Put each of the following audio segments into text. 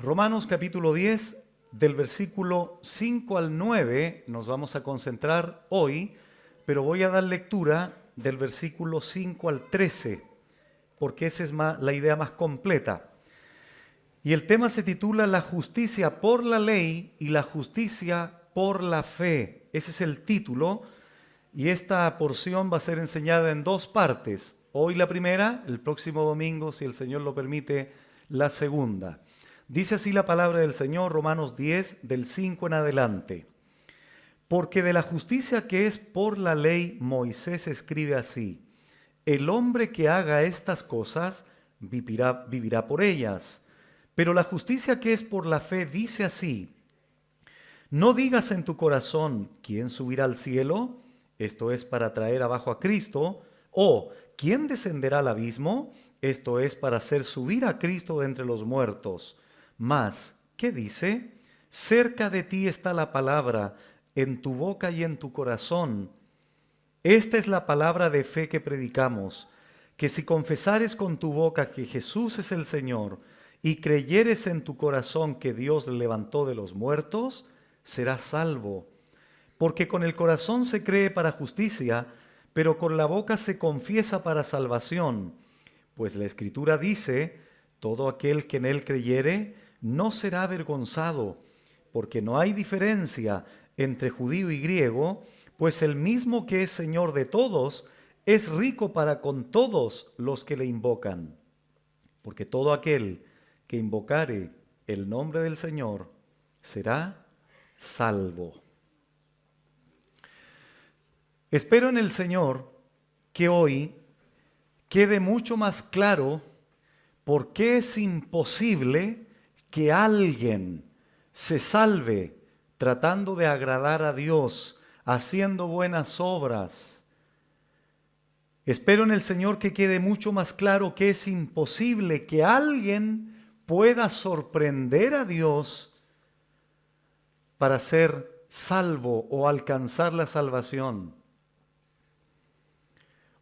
Romanos capítulo 10, del versículo 5 al 9, nos vamos a concentrar hoy, pero voy a dar lectura del versículo 5 al 13, porque esa es la idea más completa. Y el tema se titula La justicia por la ley y la justicia por la fe. Ese es el título, y esta porción va a ser enseñada en dos partes. Hoy la primera, el próximo domingo, si el Señor lo permite, la segunda. Dice así la palabra del Señor, Romanos 10, del 5 en adelante. Porque de la justicia que es por la ley, Moisés escribe así: el hombre que haga estas cosas vivirá por ellas. Pero la justicia que es por la fe dice así: no digas en tu corazón, ¿quién subirá al cielo? Esto es para traer abajo a Cristo. O, ¿quién descenderá al abismo? Esto es para hacer subir a Cristo de entre los muertos. Mas, ¿qué dice? Cerca de ti está la palabra, en tu boca y en tu corazón. Esta es la palabra de fe que predicamos, que si confesares con tu boca que Jesús es el Señor y creyeres en tu corazón que Dios le levantó de los muertos, serás salvo. Porque con el corazón se cree para justicia, pero con la boca se confiesa para salvación. Pues la Escritura dice: todo aquel que en él creyere no será avergonzado, porque no hay diferencia entre judío y griego, pues el mismo que es Señor de todos es rico para con todos los que le invocan. Porque todo aquel que invocare el nombre del Señor será salvo. Espero en el Señor que hoy quede mucho más claro por qué es imposible que alguien se salve tratando de agradar a Dios, haciendo buenas obras. Espero en el Señor que quede mucho más claro que es imposible que alguien pueda sorprender a Dios para ser salvo o alcanzar la salvación,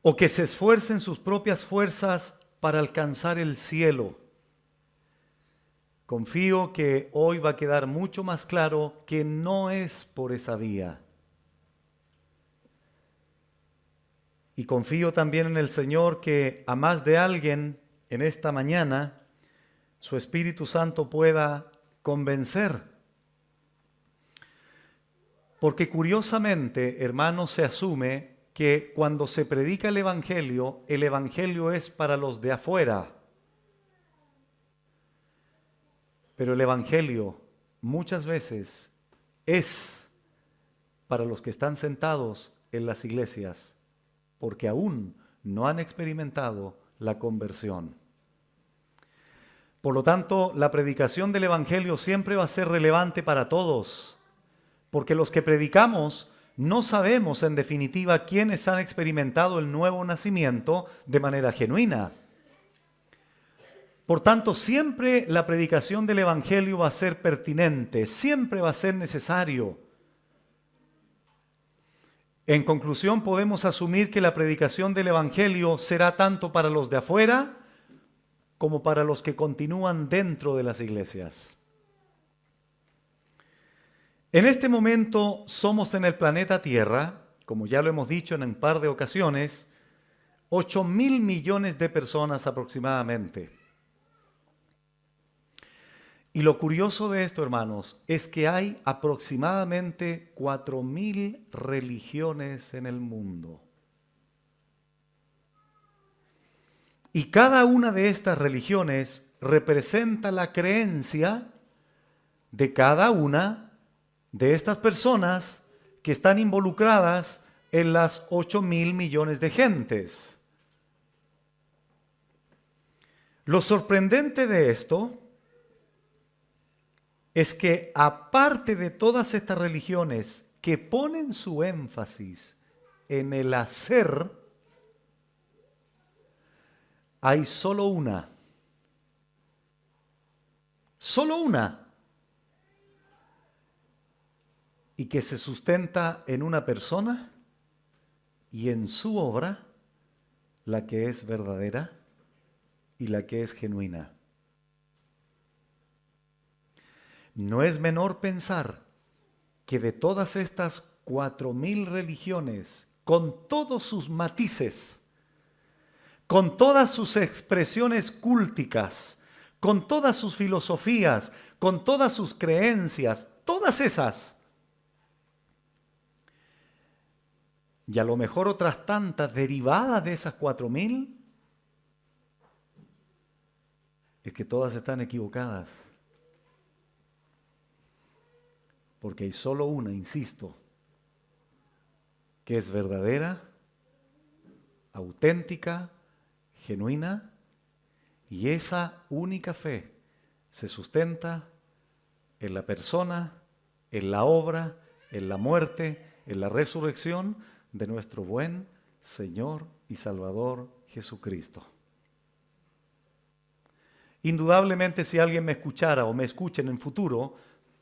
o que se esfuerce en sus propias fuerzas para alcanzar el cielo. Confío que hoy va a quedar mucho más claro que no es por esa vía. Y confío también en el Señor que a más de alguien en esta mañana su Espíritu Santo pueda convencer. Porque curiosamente, hermanos, se asume que cuando se predica el Evangelio es para los de afuera. Pero el Evangelio muchas veces es para los que están sentados en las iglesias, porque aún no han experimentado la conversión. Por lo tanto, la predicación del Evangelio siempre va a ser relevante para todos, porque los que predicamos no sabemos en definitiva quiénes han experimentado el nuevo nacimiento de manera genuina. Por tanto, siempre la predicación del Evangelio va a ser pertinente, siempre va a ser necesario. En conclusión, podemos asumir que la predicación del Evangelio será tanto para los de afuera como para los que continúan dentro de las iglesias. En este momento somos en el planeta Tierra, como ya lo hemos dicho en un par de ocasiones, 8.000 millones de personas aproximadamente. Y lo curioso de esto, hermanos, es que hay aproximadamente 4.000 religiones en el mundo. Y cada una de estas religiones representa la creencia de cada una de estas personas que están involucradas en las 8.000 millones de gentes. Lo sorprendente de esto es que aparte de todas estas religiones que ponen su énfasis en el hacer, hay solo una, y que se sustenta en una persona y en su obra, la que es verdadera y la que es genuina. No es menor pensar que de todas estas 4.000 religiones, con todos sus matices, con todas sus expresiones cúlticas, con todas sus filosofías, con todas sus creencias, todas esas, y a lo mejor otras tantas derivadas de esas 4.000, es que todas están equivocadas. Porque hay solo una, insisto, que es verdadera, auténtica, genuina, y esa única fe se sustenta en la persona, en la obra, en la muerte, en la resurrección de nuestro buen Señor y Salvador Jesucristo. Indudablemente, si alguien me escuchara o me escuche en el futuro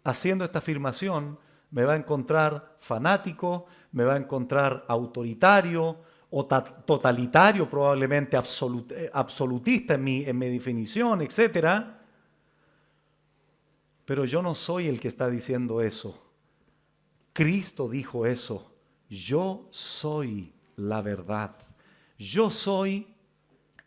haciendo esta afirmación, me va a encontrar fanático, me va a encontrar autoritario o totalitario, probablemente absolutista en mi definición, etc. Pero yo no soy el que está diciendo eso. Cristo dijo eso. Yo soy la verdad. Yo soy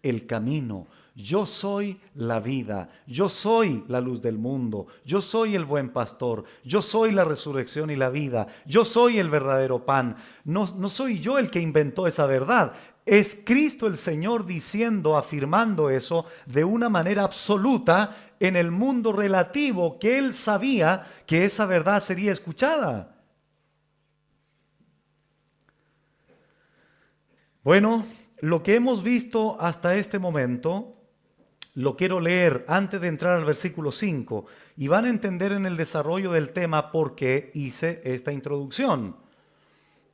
el camino. Yo soy la vida, yo soy la luz del mundo, yo soy el buen pastor, yo soy la resurrección y la vida, yo soy el verdadero pan. No soy yo el que inventó esa verdad, es Cristo el Señor diciendo, afirmando eso de una manera absoluta en el mundo relativo que Él sabía que esa verdad sería escuchada. Bueno, lo que hemos visto hasta este momento lo quiero leer antes de entrar al versículo 5 y van a entender en el desarrollo del tema por qué hice esta introducción.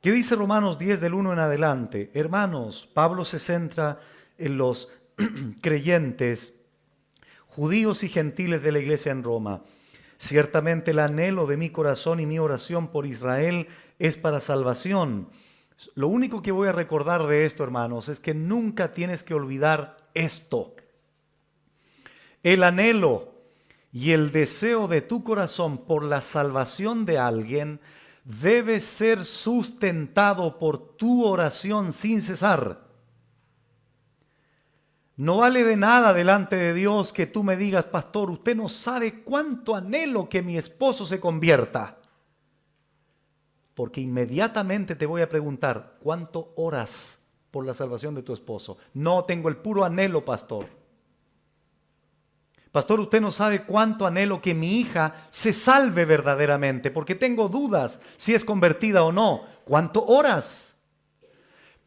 ¿Qué dice Romanos 10 del 1 en adelante? Hermanos, Pablo se centra en los creyentes, judíos y gentiles de la iglesia en Roma. Ciertamente el anhelo de mi corazón y mi oración por Israel es para salvación. Lo único que voy a recordar de esto, hermanos, es que nunca tienes que olvidar esto. El anhelo y el deseo de tu corazón por la salvación de alguien debe ser sustentado por tu oración sin cesar. No vale de nada delante de Dios que tú me digas, pastor, usted no sabe cuánto anhelo que mi esposo se convierta. Porque inmediatamente te voy a preguntar, ¿cuánto oras por la salvación de tu esposo? No, tengo el puro anhelo, pastor. Pastor, usted no sabe cuánto anhelo que mi hija se salve verdaderamente, porque tengo dudas si es convertida o no. ¿Cuánto oras?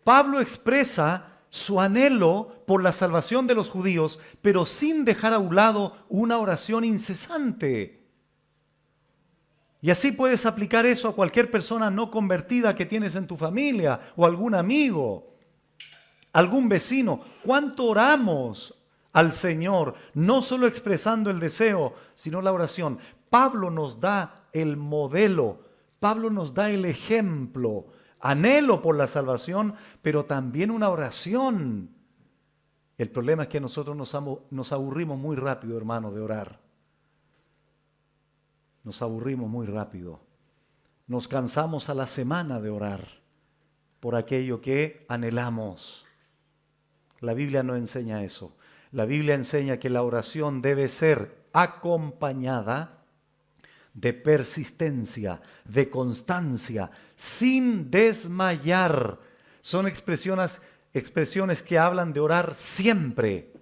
Pablo expresa su anhelo por la salvación de los judíos, pero sin dejar a un lado una oración incesante. Y así puedes aplicar eso a cualquier persona no convertida que tienes en tu familia, o algún amigo, algún vecino. ¿Cuánto oramos al Señor, no solo expresando el deseo, sino la oración? Pablo nos da el modelo, Pablo nos da el ejemplo, anhelo por la salvación, pero también una oración. El problema es que nosotros nos aburrimos muy rápido, hermano, de orar. Nos aburrimos muy rápido. Nos cansamos a la semana de orar por aquello que anhelamos. La Biblia no enseña eso. La Biblia enseña que la oración debe ser acompañada de persistencia, de constancia, sin desmayar. Son expresiones que hablan de orar siempre.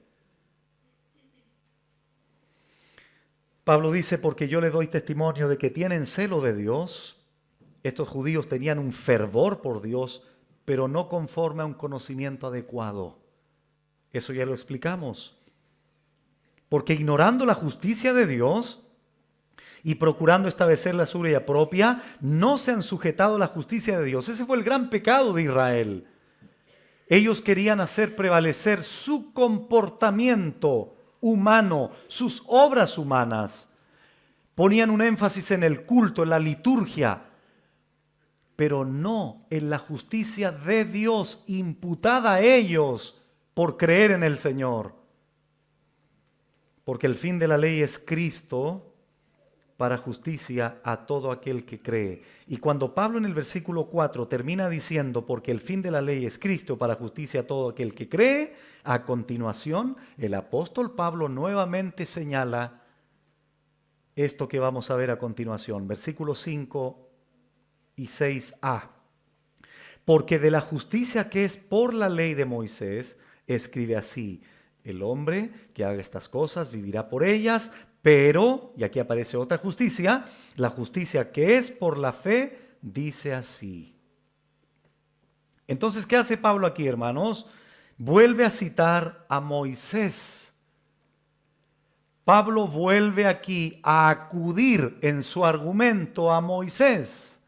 Pablo dice, porque yo le doy testimonio de que tienen celo de Dios. Estos judíos tenían un fervor por Dios, pero no conforme a un conocimiento adecuado. Eso ya lo explicamos. Porque ignorando la justicia de Dios y procurando establecer la suya propia, no se han sujetado a la justicia de Dios. Ese fue el gran pecado de Israel. Ellos querían hacer prevalecer su comportamiento humano, sus obras humanas. Ponían un énfasis en el culto, en la liturgia, pero no en la justicia de Dios imputada a ellos por creer en el Señor. Porque el fin de la ley es Cristo para justicia a todo aquel que cree. Y cuando Pablo en el versículo 4 termina diciendo, porque el fin de la ley es Cristo para justicia a todo aquel que cree, a continuación el apóstol Pablo nuevamente señala esto que vamos a ver a continuación, versículos 5 y 6a. Porque de la justicia que es por la ley de Moisés, escribe así: el hombre que haga estas cosas vivirá por ellas, pero, y aquí aparece otra justicia, la justicia que es por la fe, dice así. Entonces, ¿qué hace Pablo aquí, hermanos? Vuelve a citar a Moisés. Pablo vuelve aquí a acudir en su argumento a Moisés.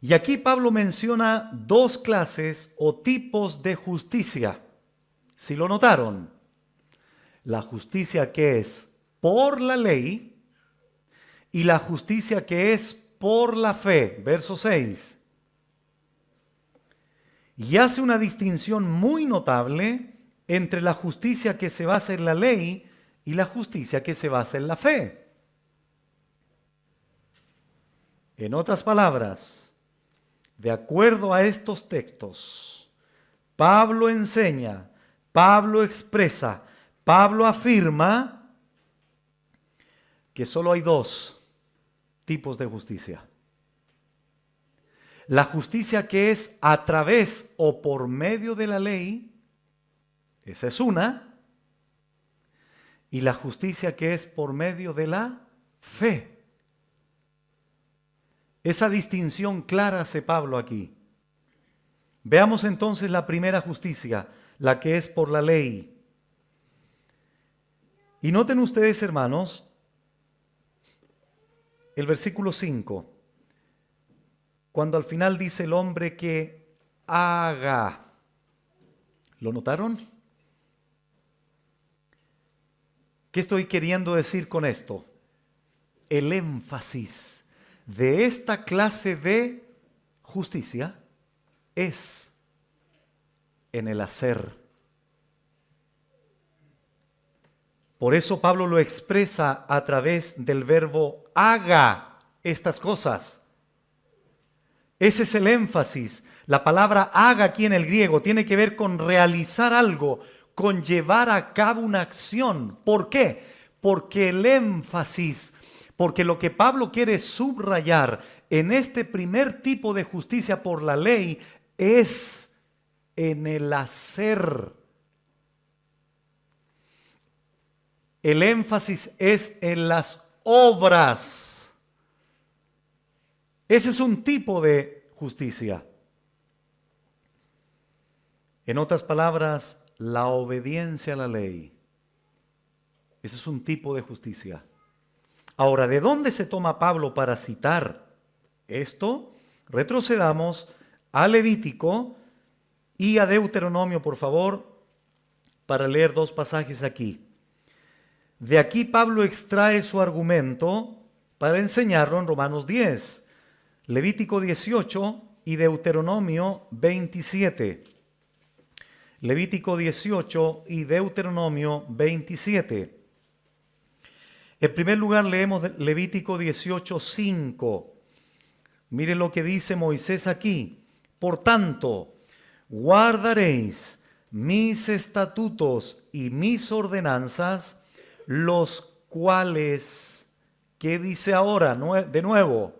Y aquí Pablo menciona dos clases o tipos de justicia. ¿Sí lo notaron? La justicia que es por la ley y la justicia que es por la fe. Verso 6. Y hace una distinción muy notable entre la justicia que se basa en la ley y la justicia que se basa en la fe. En otras palabras, de acuerdo a estos textos, Pablo enseña, Pablo expresa, Pablo afirma que solo hay dos tipos de justicia. La justicia que es a través o por medio de la ley, esa es una, y la justicia que es por medio de la fe. Esa distinción clara hace Pablo aquí. Veamos entonces la primera justicia, la que es por la ley. Y noten ustedes, hermanos, el versículo 5, cuando al final dice el hombre que haga. ¿Lo notaron? ¿Qué estoy queriendo decir con esto? El énfasis de esta clase de justicia es en el hacer. Por eso Pablo lo expresa a través del verbo haga estas cosas. Ese es el énfasis. La palabra haga aquí en el griego tiene que ver con realizar algo, con llevar a cabo una acción. ¿Por qué? Porque el énfasis, porque lo que Pablo quiere subrayar en este primer tipo de justicia por la ley es en el hacer. El énfasis es en las obras. Ese es un tipo de justicia. En otras palabras, la obediencia a la ley. Ese es un tipo de justicia. Ahora, ¿de dónde se toma Pablo para citar esto? Retrocedamos a Levítico y a Deuteronomio, por favor, para leer dos pasajes aquí. De aquí Pablo extrae su argumento para enseñarlo en Romanos 10, Levítico 18 y Deuteronomio 27. Levítico 18 y Deuteronomio 27. En primer lugar leemos Levítico 18, 5. Miren lo que dice Moisés aquí. Por tanto, guardaréis mis estatutos y mis ordenanzas, los cuales, ¿qué dice ahora? De nuevo,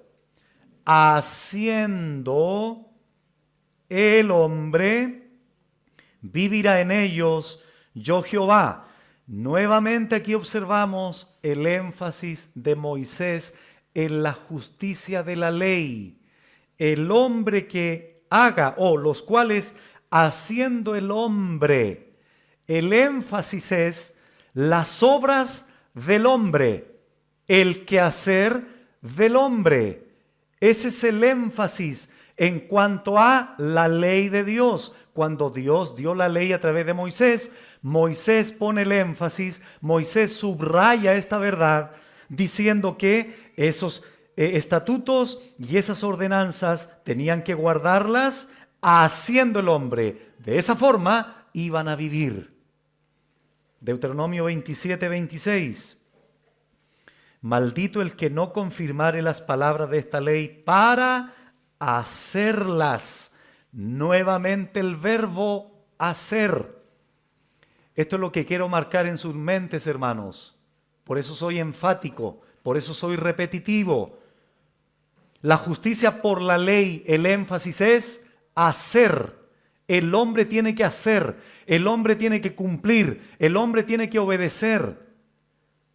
haciendo el hombre, vivirá en ellos, yo Jehová. Nuevamente aquí observamos el énfasis de Moisés en la justicia de la ley. El hombre que haga, o los cuales haciendo el hombre, el énfasis es las obras del hombre, el quehacer del hombre. Ese es el énfasis en cuanto a la ley de Dios. Cuando Dios dio la ley a través de Moisés, Moisés pone el énfasis, Moisés subraya esta verdad, diciendo que esos estatutos y esas ordenanzas tenían que guardarlas haciendo el hombre. De esa forma iban a vivir. Deuteronomio 27, 26. Maldito el que no confirmare las palabras de esta ley para hacerlas. Nuevamente el verbo hacer. Esto es lo que quiero marcar en sus mentes, hermanos. Por eso soy enfático, por eso soy repetitivo. La justicia por la ley, el énfasis es hacer. El hombre tiene que hacer, el hombre tiene que cumplir, el hombre tiene que obedecer.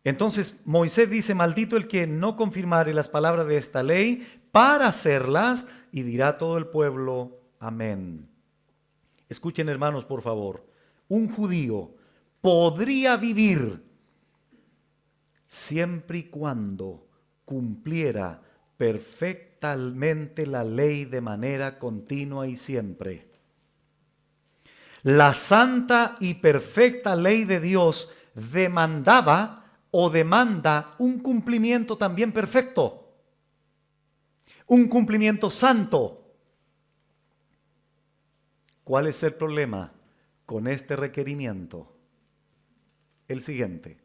Entonces Moisés dice, maldito el que no confirmare las palabras de esta ley para hacerlas, y dirá todo el pueblo, amén. Escuchen, hermanos, por favor. Un judío podría vivir siempre y cuando cumpliera perfectamente la ley de manera continua y siempre. La santa y perfecta ley de Dios demandaba o demanda un cumplimiento también perfecto, un cumplimiento santo. ¿Cuál es el problema con este requerimiento? El siguiente: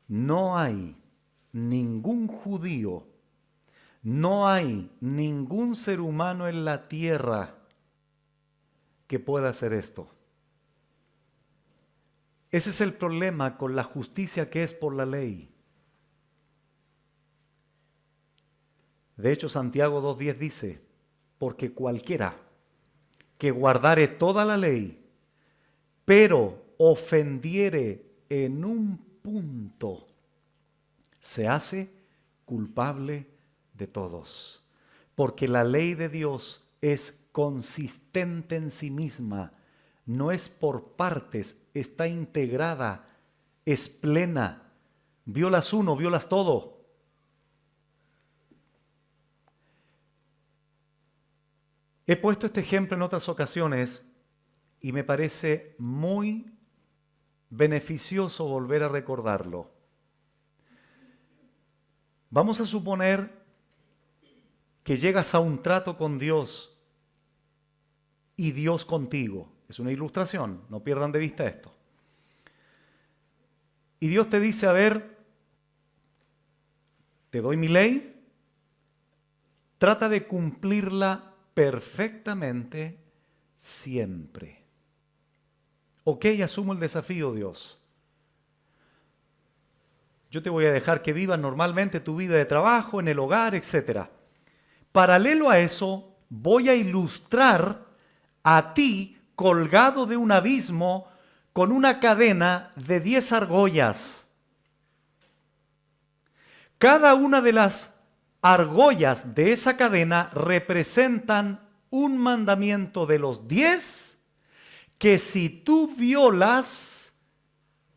no hay ningún judío, no hay ningún ser humano en la tierra que pueda hacer esto. Ese es el problema con la justicia que es por la ley. De hecho, Santiago 2:10 dice, porque cualquiera que guardare toda la ley, pero ofendiere en un punto, se hace culpable de todos. Porque la ley de Dios es consistente en sí misma, no es por partes, está integrada, es plena. Violas uno, violas todo. He puesto este ejemplo en otras ocasiones y me parece muy beneficioso volver a recordarlo. Vamos a suponer que llegas a un trato con Dios y Dios contigo. Es una ilustración, no pierdan de vista esto. Y Dios te dice, a ver, te doy mi ley, trata de cumplirla perfectamente siempre. Ok, asumo el desafío, Dios. Yo te voy a dejar que vivas normalmente tu vida de trabajo, en el hogar, etc. Paralelo a eso, voy a ilustrar a ti colgado de un abismo con una cadena de 10 argollas. Cada una de las argollas de esa cadena representan un mandamiento de los 10 que si tú violas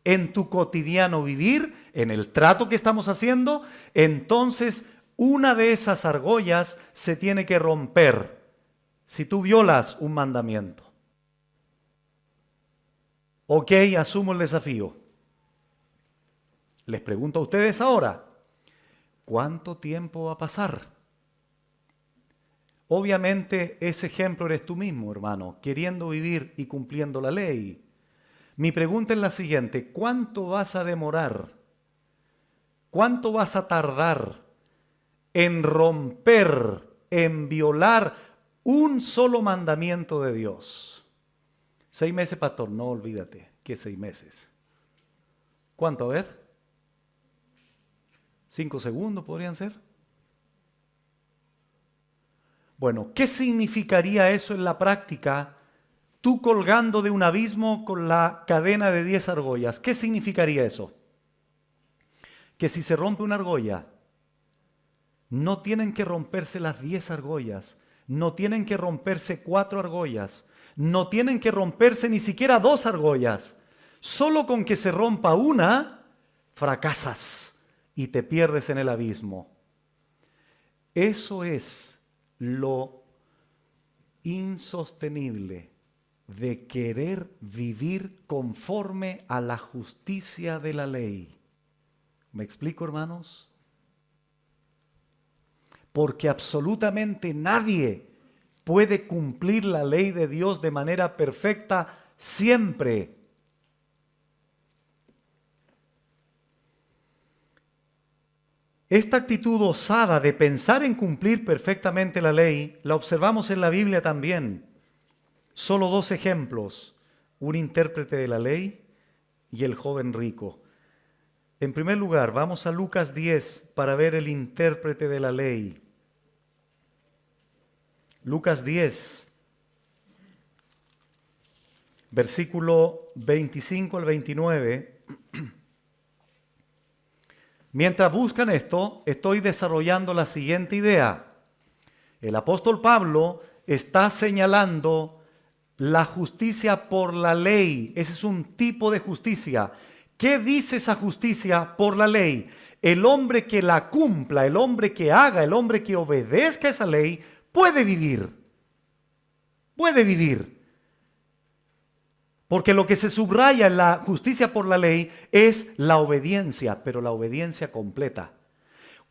en tu cotidiano vivir, en el trato que estamos haciendo, entonces una de esas argollas se tiene que romper si tú violas un mandamiento. Ok, asumo el desafío. Les pregunto a ustedes ahora, ¿cuánto tiempo va a pasar? Obviamente ese ejemplo eres tú mismo, hermano, queriendo vivir y cumpliendo la ley. Mi pregunta es la siguiente: ¿cuánto vas a demorar? ¿Cuánto vas a tardar en romper, en violar un solo mandamiento de Dios? 6 meses, pastor. No, olvídate, que 6 meses. ¿Cuánto? A ver. 5 segundos podrían ser. Bueno, ¿qué significaría eso en la práctica? Tú colgando de un abismo con la cadena de 10 argollas. ¿Qué significaría eso? Que si se rompe una argolla, no tienen que romperse las 10 argollas, no tienen que romperse 4 argollas, no tienen que romperse ni siquiera 2 argollas. Solo con que se rompa una, fracasas y te pierdes en el abismo. Eso es lo insostenible de querer vivir conforme a la justicia de la ley. ¿Me explico, hermanos? Porque absolutamente nadie puede cumplir la ley de Dios de manera perfecta siempre. Esta actitud osada de pensar en cumplir perfectamente la ley, la observamos en la Biblia también. Solo dos ejemplos, un intérprete de la ley y el joven rico. En primer lugar, vamos a Lucas 10 para ver el intérprete de la ley. Lucas 10, versículo 25 al 29. Mientras buscan esto, estoy desarrollando la siguiente idea. El apóstol Pablo está señalando la justicia por la ley. Ese es un tipo de justicia. ¿Qué dice esa justicia por la ley? El hombre que la cumpla, el hombre que haga, el hombre que obedezca esa ley, puede vivir. Puede vivir. Porque lo que se subraya en la justicia por la ley es la obediencia, pero la obediencia completa.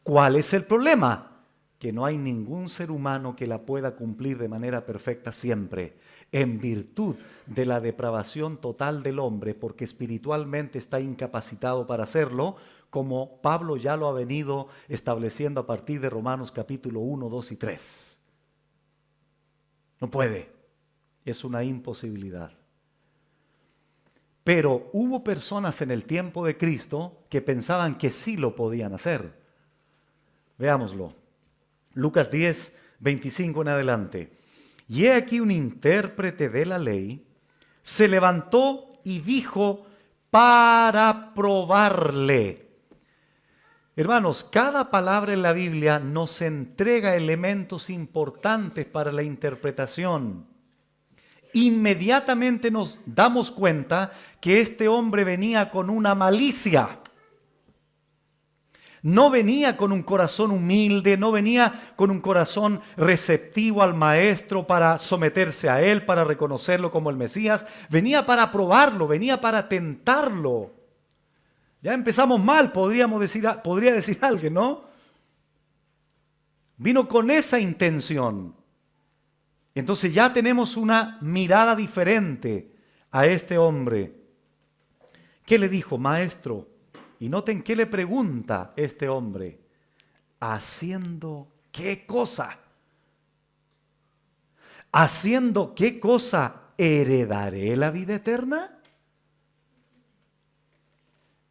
¿Cuál es el problema? Que no hay ningún ser humano que la pueda cumplir de manera perfecta siempre, en virtud de la depravación total del hombre, porque espiritualmente está incapacitado para hacerlo, como Pablo ya lo ha venido estableciendo a partir de Romanos capítulo 1, 2 y 3. No puede, es una imposibilidad. Pero hubo personas en el tiempo de Cristo que pensaban que sí lo podían hacer. Veámoslo. Lucas 10, 25 en adelante. Y he aquí un intérprete de la ley se levantó y dijo para probarle. Hermanos, cada palabra en la Biblia nos entrega elementos importantes para la interpretación. Inmediatamente nos damos cuenta que este hombre venía con una malicia. No venía con un corazón humilde, no venía con un corazón receptivo al maestro para someterse a él, para reconocerlo como el Mesías. Venía para probarlo, venía para tentarlo. Ya empezamos mal, podría decir alguien, ¿no? Vino con esa intención. Entonces ya tenemos una mirada diferente a este hombre. ¿Qué le dijo, maestro? Y noten qué le pregunta este hombre. ¿Haciendo qué cosa? ¿Haciendo qué cosa heredaré la vida eterna?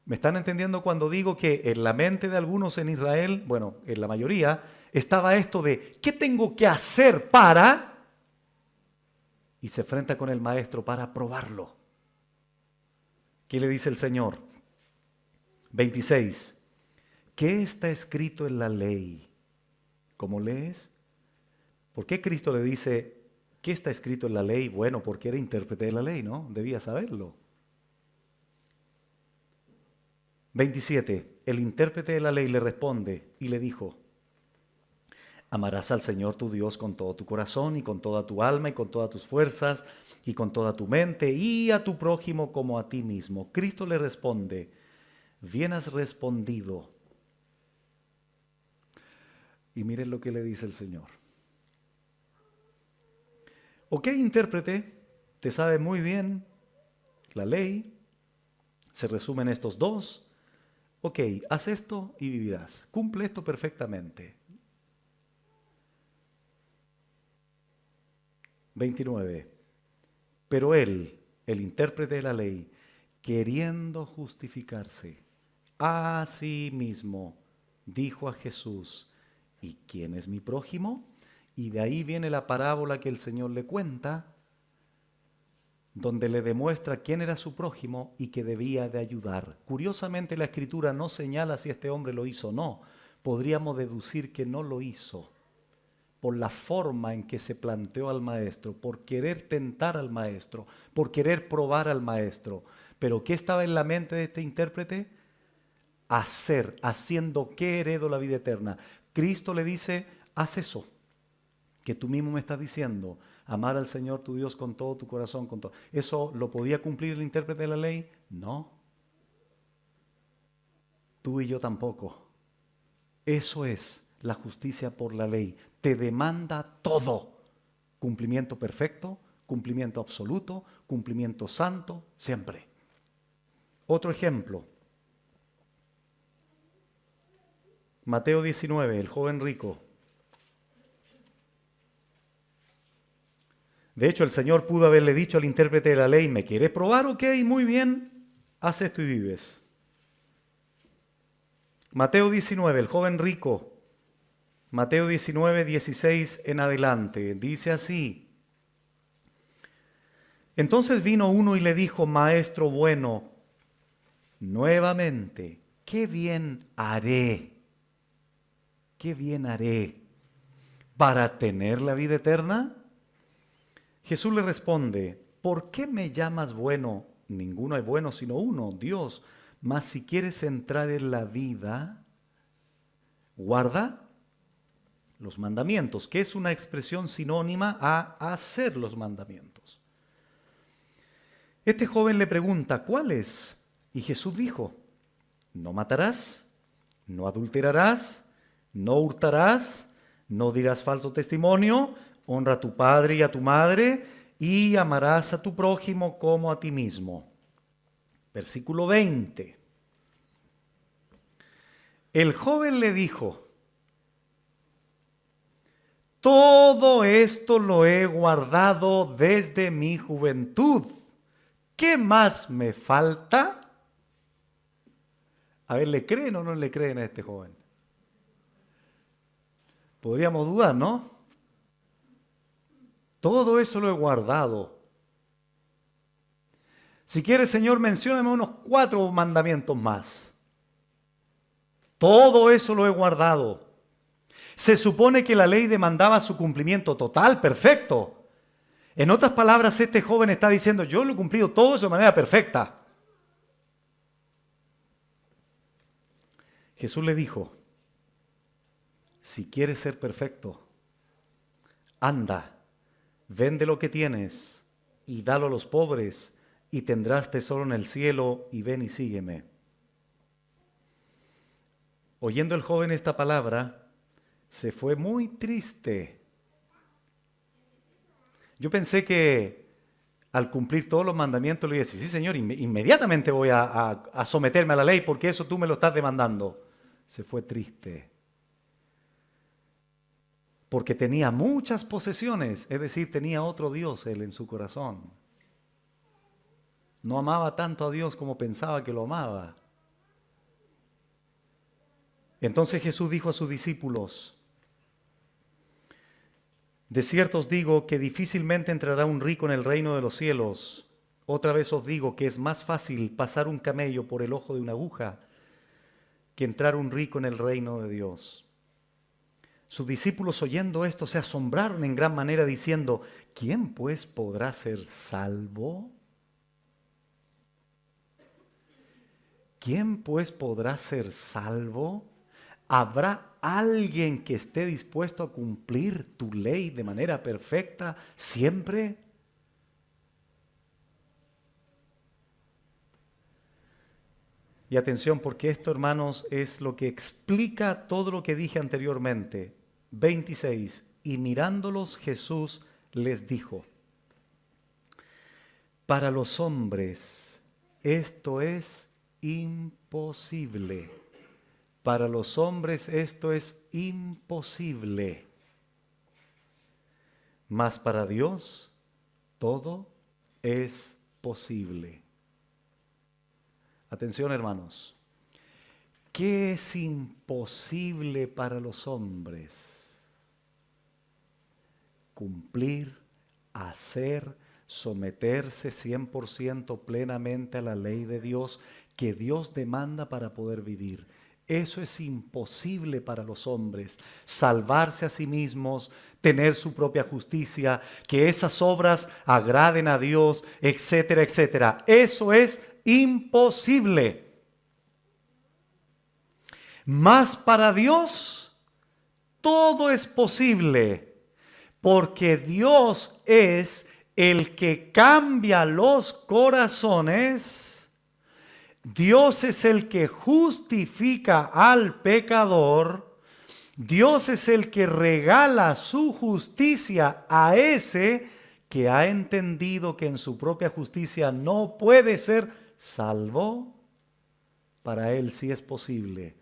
¿Me están entendiendo cuando digo que en la mente de algunos en Israel, bueno, en la mayoría, estaba esto de ¿qué tengo que hacer para? Y se enfrenta con el maestro para probarlo. ¿Qué le dice el Señor? 26. ¿Qué está escrito en la ley? ¿Cómo lees? ¿Por qué Cristo le dice, qué está escrito en la ley? Bueno, porque era intérprete de la ley, ¿no? Debía saberlo. 27. El intérprete de la ley le responde y le dijo, amarás al Señor tu Dios con todo tu corazón y con toda tu alma y con todas tus fuerzas y con toda tu mente y a tu prójimo como a ti mismo. Cristo le responde, bien has respondido. Y miren lo que le dice el Señor. Ok, intérprete, te sabe muy bien la ley, se resume en estos dos. Ok, haz esto y vivirás. Cumple esto perfectamente. 29. Pero él, el intérprete de la ley, queriendo justificarse a sí mismo, dijo a Jesús, ¿y quién es mi prójimo? Y de ahí viene la parábola que el Señor le cuenta, donde le demuestra quién era su prójimo y que debía de ayudar. Curiosamente la Escritura no señala si este hombre lo hizo o no. Podríamos deducir que no lo hizo por la forma en que se planteó al maestro, por querer tentar al maestro, por querer probar al maestro. Pero ¿qué estaba en la mente de este intérprete? Haciendo qué heredo la vida eterna. Cristo le dice, haz eso que tú mismo me estás diciendo, amar al Señor tu Dios con todo tu corazón, con todo. ¿Eso lo podía cumplir el intérprete de la ley? No. Tú y yo tampoco. Eso es la justicia por la ley. Te demanda todo. Cumplimiento perfecto, cumplimiento absoluto, cumplimiento santo, siempre. Otro ejemplo. Mateo 19, el joven rico. De hecho, el Señor pudo haberle dicho al intérprete de la ley, ¿me quieres probar? Ok, muy bien, haz esto y vives. Mateo 19, el joven rico. Mateo 19, 16 en adelante. Dice así. Entonces vino uno y le dijo, maestro bueno, nuevamente, ¿qué bien haré para tener la vida eterna? Jesús le responde, ¿por qué me llamas bueno? Ninguno es bueno sino uno, Dios. Mas si quieres entrar en la vida, guarda los mandamientos, que es una expresión sinónima a hacer los mandamientos. Este joven le pregunta, ¿cuáles? Y Jesús dijo, no matarás, no adulterarás, no hurtarás, no dirás falso testimonio, honra a tu padre y a tu madre, y amarás a tu prójimo como a ti mismo. Versículo 20. El joven le dijo, todo esto lo he guardado desde mi juventud. ¿Qué más me falta? A ver, ¿le creen o no le creen a este joven? Podríamos dudar, ¿no? Todo eso lo he guardado. Si quieres, Señor, mencióname unos 4 mandamientos más. Todo eso lo he guardado. Se supone que la ley demandaba su cumplimiento total, perfecto. En otras palabras, este joven está diciendo, yo lo he cumplido todo eso de manera perfecta. Jesús le dijo, si quieres ser perfecto, anda, vende lo que tienes y dalo a los pobres y tendrás tesoro en el cielo y ven y sígueme. Oyendo el joven esta palabra, se fue muy triste. Yo pensé que al cumplir todos los mandamientos le iba a decir, sí Señor, inmediatamente voy a someterme a la ley porque eso tú me lo estás demandando. Se fue triste. Porque tenía muchas posesiones, es decir, tenía otro Dios él en su corazón. No amaba tanto a Dios como pensaba que lo amaba. Entonces Jesús dijo a sus discípulos, de cierto os digo que difícilmente entrará un rico en el reino de los cielos. Otra vez os digo que es más fácil pasar un camello por el ojo de una aguja que entrar un rico en el reino de Dios. Sus discípulos oyendo esto se asombraron en gran manera diciendo, ¿quién pues podrá ser salvo? ¿Quién pues podrá ser salvo? ¿Habrá alguien que esté dispuesto a cumplir tu ley de manera perfecta siempre? Y atención, porque esto, hermanos, es lo que explica todo lo que dije anteriormente. 26. Y mirándolos Jesús les dijo, para los hombres esto es imposible. Para los hombres esto es imposible. Mas para Dios todo es posible. Atención, hermanos. ¿Qué es imposible para los hombres? Cumplir, hacer, someterse 100% plenamente a la ley de Dios que Dios demanda para poder vivir. Eso es imposible para los hombres. Salvarse a sí mismos, tener su propia justicia, que esas obras agraden a Dios, etcétera, etcétera. Eso es imposible. Mas para Dios todo es posible, porque Dios es el que cambia los corazones. Dios es el que justifica al pecador. Dios es el que regala su justicia a ese que ha entendido que en su propia justicia no puede ser salvo. Para él sí es posible,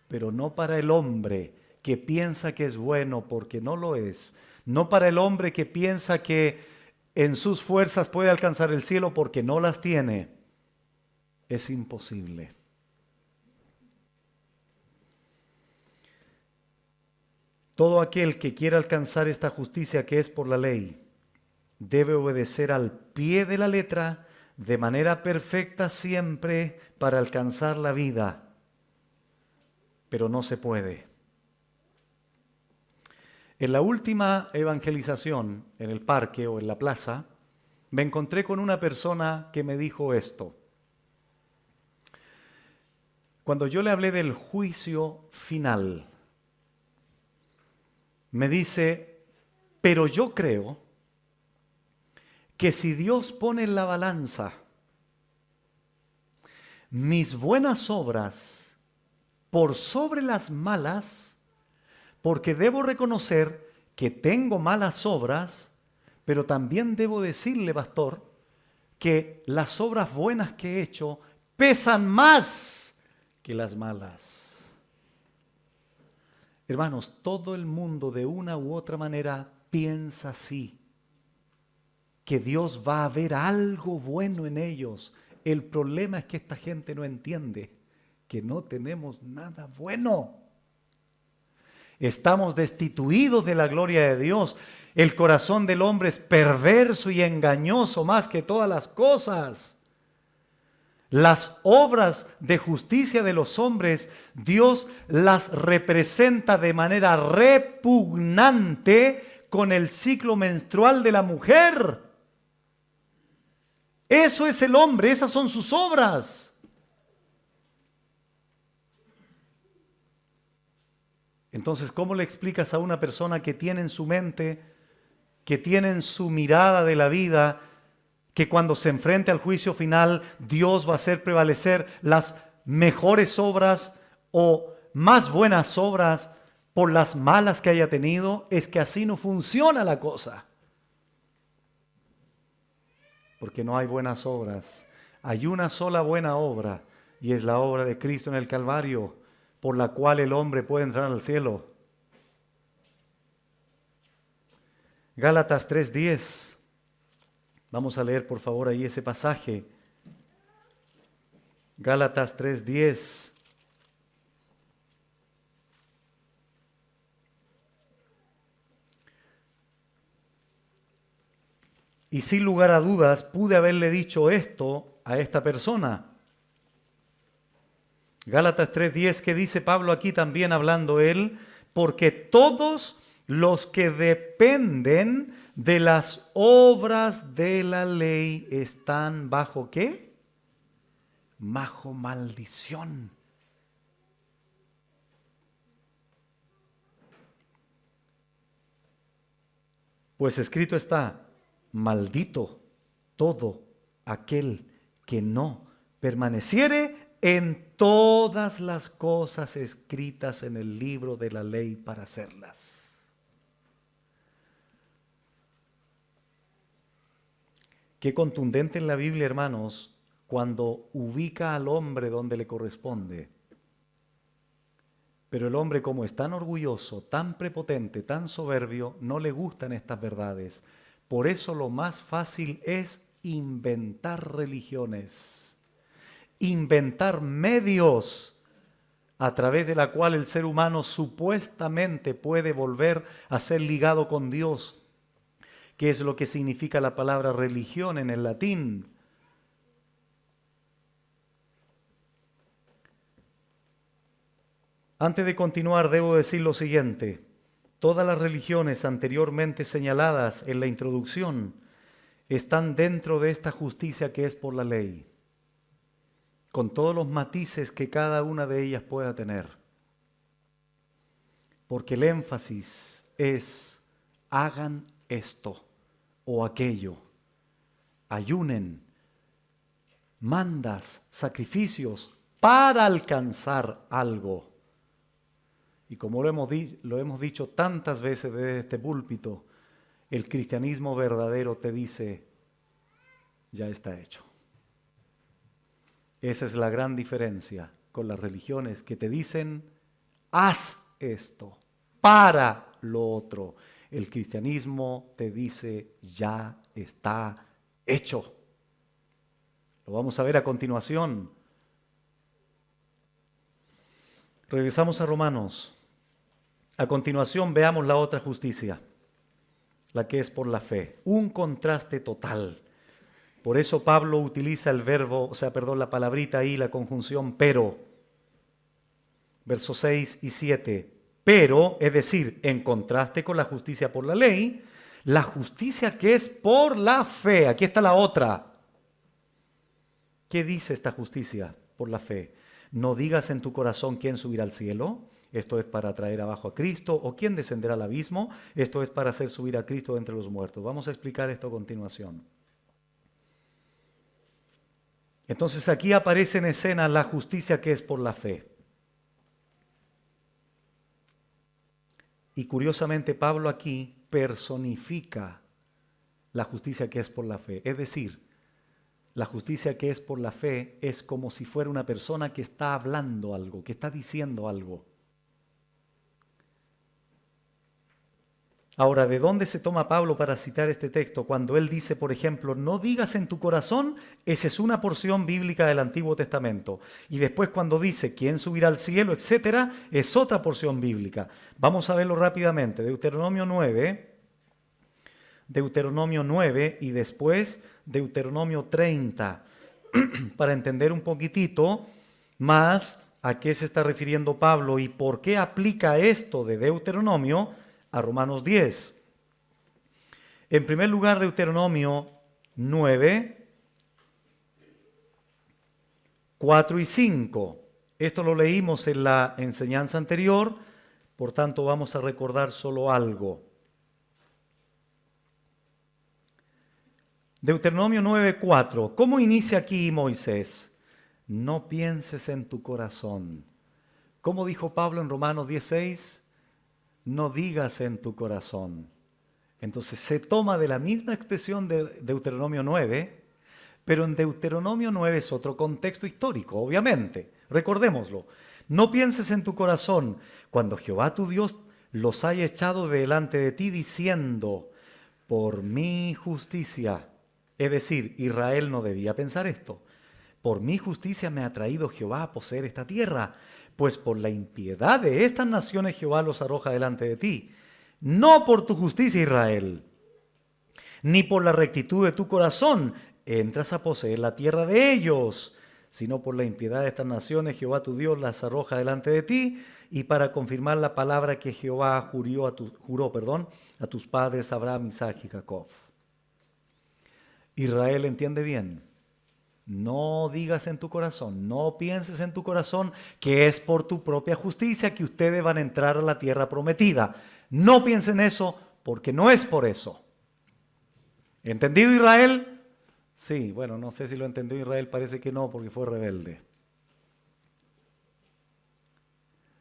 pero no para el hombre que piensa que es bueno porque no lo es, no para el hombre que piensa que en sus fuerzas puede alcanzar el cielo porque no las tiene. Es imposible. Todo aquel que quiera alcanzar esta justicia que es por la ley, debe obedecer al pie de la letra, de manera perfecta siempre, para alcanzar la vida. Pero no se puede. En la última evangelización, en el parque o en la plaza, me encontré con una persona que me dijo esto. Cuando yo le hablé del juicio final, me dice, pero yo creo que si Dios pone en la balanza mis buenas obras por sobre las malas, porque debo reconocer que tengo malas obras, pero también debo decirle, pastor, que las obras buenas que he hecho pesan más que las malas. Hermanos, todo el mundo de una u otra manera piensa así, que Dios va a ver algo bueno en ellos. El problema es que esta gente no entiende que no tenemos nada bueno. Estamos destituidos de la gloria de Dios. El corazón del hombre es perverso y engañoso más que todas las cosas. Las obras de justicia de los hombres, Dios las representa de manera repugnante con el ciclo menstrual de la mujer. Eso es el hombre, esas son sus obras. Entonces, ¿cómo le explicas a una persona que tiene en su mente, que tiene en su mirada de la vida, que cuando se enfrente al juicio final, Dios va a hacer prevalecer las mejores obras o más buenas obras por las malas que haya tenido? Es que así no funciona la cosa. Porque no hay buenas obras. Hay una sola buena obra, y es la obra de Cristo en el Calvario, por la cual el hombre puede entrar al cielo. Gálatas 3:10. Vamos a leer por favor ahí ese pasaje. Gálatas 3:10. Y sin lugar a dudas pude haberle dicho esto a esta persona. Gálatas 3:10, que dice Pablo aquí también hablando él, porque todos los que dependen de las obras de la ley están bajo ¿qué? Bajo maldición. Pues escrito está, maldito todo aquel que no permaneciere en todas las cosas escritas en el libro de la ley para hacerlas. Qué contundente en la Biblia, hermanos, cuando ubica al hombre donde le corresponde. Pero el hombre, como es tan orgulloso, tan prepotente, tan soberbio, no le gustan estas verdades. Por eso lo más fácil es inventar religiones, inventar medios a través de la cual el ser humano supuestamente puede volver a ser ligado con Dios, que es lo que significa la palabra religión en el latín. Antes de continuar, debo decir lo siguiente. Todas las religiones anteriormente señaladas en la introducción están dentro de esta justicia que es por la ley, con todos los matices que cada una de ellas pueda tener. Porque el énfasis es, hagan esto o aquello, ayunen, mandas, sacrificios para alcanzar algo. Y como lo hemos dicho tantas veces desde este púlpito, el cristianismo verdadero te dice, ya está hecho. Esa es la gran diferencia con las religiones que te dicen, haz esto, para lo otro. El cristianismo te dice, ya está hecho. Lo vamos a ver a continuación. Regresamos a Romanos. A continuación veamos la otra justicia, la que es por la fe. Un contraste total. Por eso Pablo utiliza el verbo, la palabrita ahí, la conjunción pero. Versos 6 y 7. Pero, es decir, en contraste con la justicia por la ley, la justicia que es por la fe. Aquí está la otra. ¿Qué dice esta justicia por la fe? No digas en tu corazón quién subirá al cielo. Esto es para traer abajo a Cristo. O quién descenderá al abismo. Esto es para hacer subir a Cristo de entre los muertos. Vamos a explicar esto a continuación. Entonces aquí aparece en escena la justicia que es por la fe. Y curiosamente Pablo aquí personifica la justicia que es por la fe. Es decir, la justicia que es por la fe es como si fuera una persona que está hablando algo, que está diciendo algo. Ahora, ¿de dónde se toma Pablo para citar este texto? Cuando él dice, por ejemplo, no digas en tu corazón, esa es una porción bíblica del Antiguo Testamento. Y después cuando dice, ¿quién subirá al cielo?, etcétera, es otra porción bíblica. Vamos a verlo rápidamente. Deuteronomio 9 y después Deuteronomio 30, para entender un poquitito más a qué se está refiriendo Pablo y por qué aplica esto de Deuteronomio a Romanos 10. En primer lugar, Deuteronomio 9, 4 y 5. Esto lo leímos en la enseñanza anterior, por tanto vamos a recordar solo algo. Deuteronomio 9, 4. ¿Cómo inicia aquí Moisés? No pienses en tu corazón. ¿Cómo dijo Pablo en Romanos 16? No digas en tu corazón. Entonces se toma de la misma expresión de Deuteronomio 9, pero en Deuteronomio 9 es otro contexto histórico, obviamente. Recordémoslo. No pienses en tu corazón cuando Jehová tu Dios los haya echado delante de ti diciendo, por mi justicia. Es decir, Israel no debía pensar esto. Por mi justicia me ha traído Jehová a poseer esta tierra, pues por la impiedad de estas naciones Jehová los arroja delante de ti. No por tu justicia, Israel, ni por la rectitud de tu corazón entras a poseer la tierra de ellos, sino por la impiedad de estas naciones Jehová tu Dios las arroja delante de ti, y para confirmar la palabra que Jehová juró a tus padres Abraham, Isaac y Jacob. Israel entiende bien. No digas en tu corazón, no pienses en tu corazón que es por tu propia justicia que ustedes van a entrar a la tierra prometida. No piensen eso porque no es por eso. ¿Entendido, Israel? Sí, bueno, no sé si lo entendió Israel, parece que no, porque fue rebelde.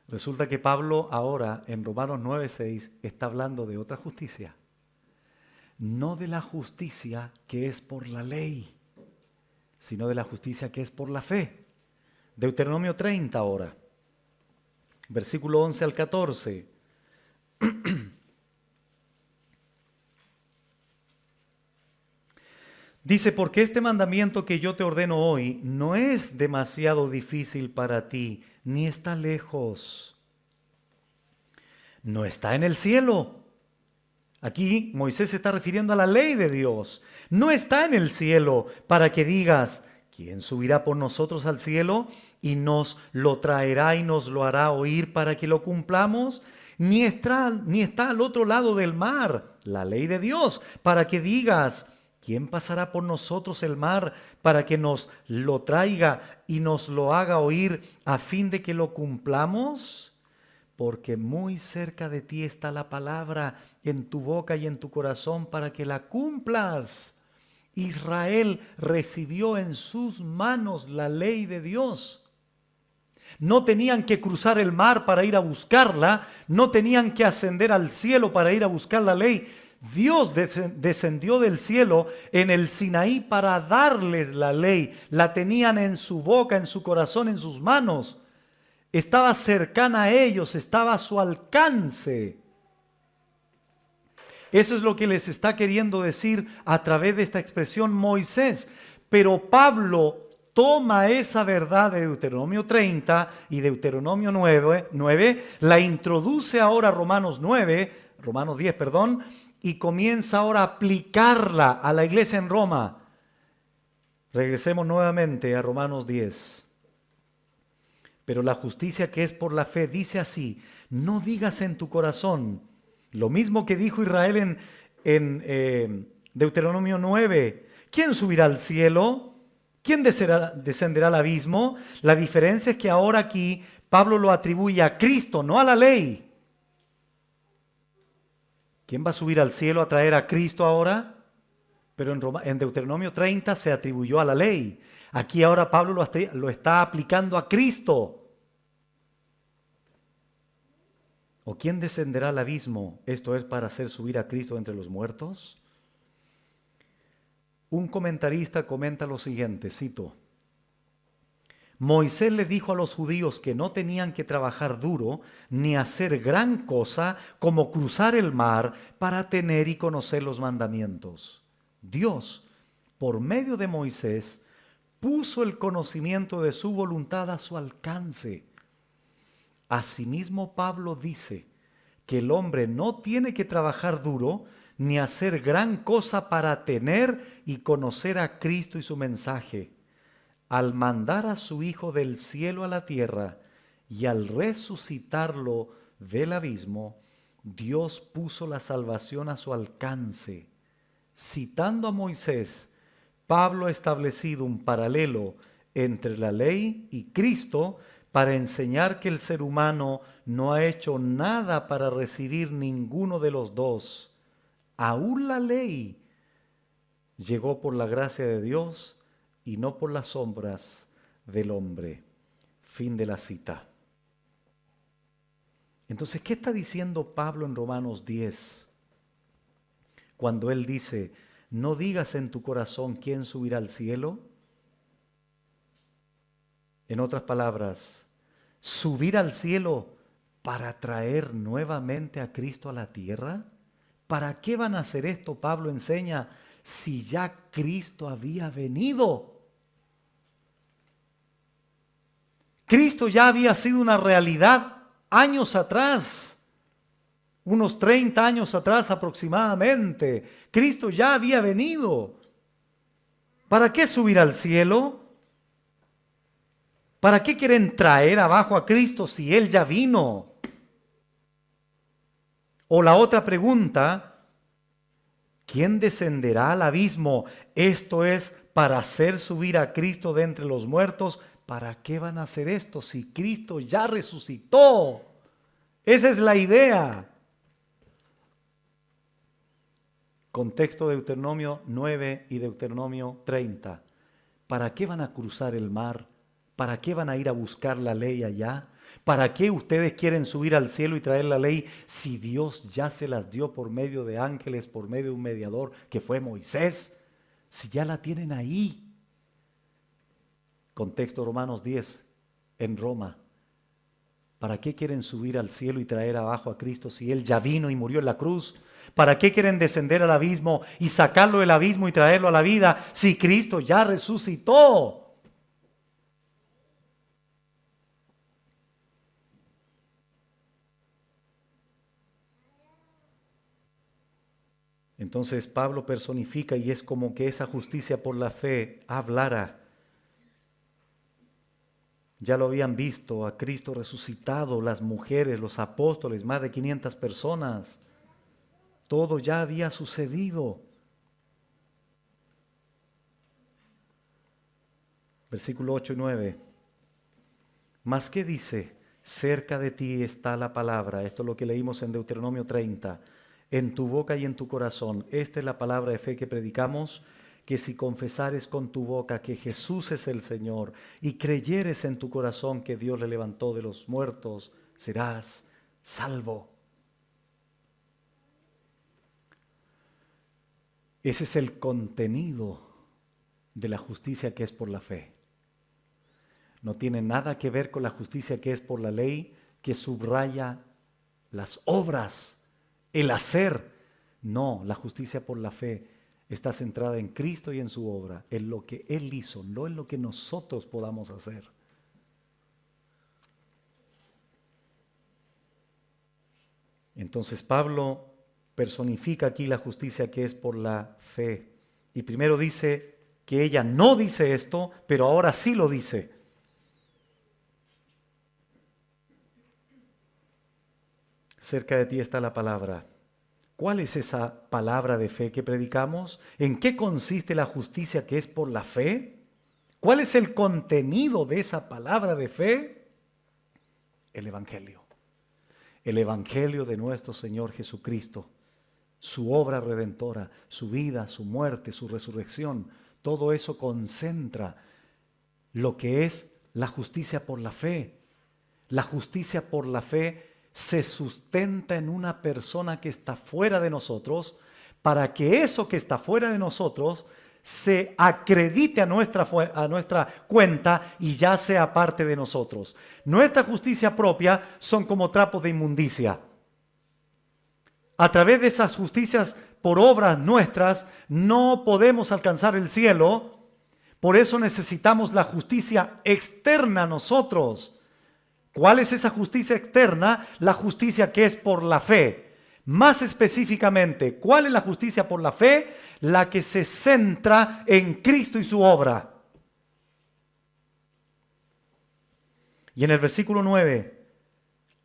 Resulta que Pablo ahora en Romanos 9:6 está hablando de otra justicia. No de la justicia que es por la ley, sino de la justicia que es por la fe. Deuteronomio 30 ahora, versículo 11 al 14. Dice, porque este mandamiento que yo te ordeno hoy no es demasiado difícil para ti, ni está lejos. No está en el cielo. Aquí Moisés se está refiriendo a la ley de Dios. No está en el cielo para que digas, ¿quién subirá por nosotros al cielo y nos lo traerá y nos lo hará oír para que lo cumplamos? Ni está al otro lado del mar, la ley de Dios, para que digas, ¿quién pasará por nosotros el mar para que nos lo traiga y nos lo haga oír a fin de que lo cumplamos? Porque muy cerca de ti está la palabra en tu boca y en tu corazón para que la cumplas. Israel recibió en sus manos la ley de Dios. No tenían que cruzar el mar para ir a buscarla, no tenían que ascender al cielo para ir a buscar la ley. Dios descendió del cielo en el Sinaí para darles la ley. La tenían en su boca, en su corazón, en sus manos. estaba cercana a ellos, estaba a su alcance. Eso es lo que les está queriendo decir a través de esta expresión Moisés. Pero Pablo toma esa verdad de Deuteronomio 30 y Deuteronomio 9, la introduce ahora a Romanos 10, perdón, y comienza ahora a aplicarla a la iglesia en Roma. Regresemos nuevamente a Romanos 10. Pero la justicia que es por la fe dice así: no digas en tu corazón, lo mismo que dijo Israel en Deuteronomio 9, ¿quién subirá al cielo? ¿Quién descenderá al abismo? La diferencia es que ahora aquí Pablo lo atribuye a Cristo, no a la ley. ¿Quién va a subir al cielo a traer a Cristo ahora? Pero en Deuteronomio 30 se atribuyó a la ley. Aquí ahora Pablo lo está aplicando a Cristo. ¿O quién descenderá al abismo? Esto es para hacer subir a Cristo entre los muertos. Un comentarista comenta lo siguiente, cito: Moisés le dijo a los judíos que no tenían que trabajar duro ni hacer gran cosa como cruzar el mar para tener y conocer los mandamientos. Dios, por medio de Moisés, puso el conocimiento de su voluntad a su alcance. Asimismo, Pablo dice que el hombre no tiene que trabajar duro ni hacer gran cosa para tener y conocer a Cristo y su mensaje. Al mandar a su Hijo del cielo a la tierra y al resucitarlo del abismo, Dios puso la salvación a su alcance. Citando a Moisés, Pablo ha establecido un paralelo entre la ley y Cristo para enseñar que el ser humano no ha hecho nada para recibir ninguno de los dos. Aún la ley llegó por la gracia de Dios y no por las sombras del hombre. Fin de la cita. Entonces, ¿qué está diciendo Pablo en Romanos 10? Cuando él dice, no digas en tu corazón quién subirá al cielo. En otras palabras, subir al cielo para traer nuevamente a Cristo a la tierra. ¿Para qué van a hacer esto? Pablo enseña, si ya Cristo había venido. Cristo ya había sido una realidad años atrás, unos 30 años atrás aproximadamente. Cristo ya había venido. ¿Para qué subir al cielo? ¿Para qué quieren traer abajo a Cristo si Él ya vino? O la otra pregunta, ¿quién descenderá al abismo? Esto es, para hacer subir a Cristo de entre los muertos. ¿Para qué van a hacer esto si Cristo ya resucitó? Esa es la idea. Contexto de Deuteronomio 9 y Deuteronomio 30. ¿Para qué van a cruzar el mar? ¿Para qué van a ir a buscar la ley allá? ¿Para qué ustedes quieren subir al cielo y traer la ley si Dios ya se las dio por medio de ángeles, por medio de un mediador que fue Moisés? Si ya la tienen ahí. Contexto Romanos 10, en Roma. ¿Para qué quieren subir al cielo y traer abajo a Cristo si Él ya vino y murió en la cruz? ¿Para qué quieren descender al abismo y sacarlo del abismo y traerlo a la vida si Cristo ya resucitó? Entonces Pablo personifica y es como que esa justicia por la fe hablara. Ya lo habían visto a Cristo resucitado, las mujeres, los apóstoles, más de 500 personas. Todo ya había sucedido. Versículo 8 y 9. ¿Mas qué dice? Cerca de ti está la palabra. Esto es lo que leímos en Deuteronomio 30. En tu boca y en tu corazón. Esta es la palabra de fe que predicamos, que si confesares con tu boca que Jesús es el Señor y creyeres en tu corazón que Dios le levantó de los muertos, serás salvo. Ese es el contenido de la justicia que es por la fe. No tiene nada que ver con la justicia que es por la ley, que subraya las obras, el hacer. No, la justicia por la fe está centrada en Cristo y en su obra, en lo que Él hizo, no en lo que nosotros podamos hacer. Entonces Pablo personifica aquí la justicia que es por la fe. Y primero dice que ella no dice esto, pero ahora sí lo dice. Cerca de ti está la palabra. ¿Cuál es esa palabra de fe que predicamos? ¿En qué consiste la justicia que es por la fe? ¿Cuál es el contenido de esa palabra de fe? El Evangelio. El Evangelio de nuestro Señor Jesucristo. Su obra redentora, su vida, su muerte, su resurrección. Todo eso concentra lo que es la justicia por la fe. La justicia por la fe se sustenta en una persona que está fuera de nosotros, para que eso que está fuera de nosotros se acredite a nuestra cuenta y ya sea parte de nosotros. Nuestra justicia propia son como trapos de inmundicia. A través de esas justicias por obras nuestras no podemos alcanzar el cielo. Por eso necesitamos la justicia externa a nosotros. ¿Cuál es esa justicia externa? La justicia que es por la fe. Más específicamente, ¿cuál es la justicia por la fe? La que se centra en Cristo y su obra. Y en el versículo 9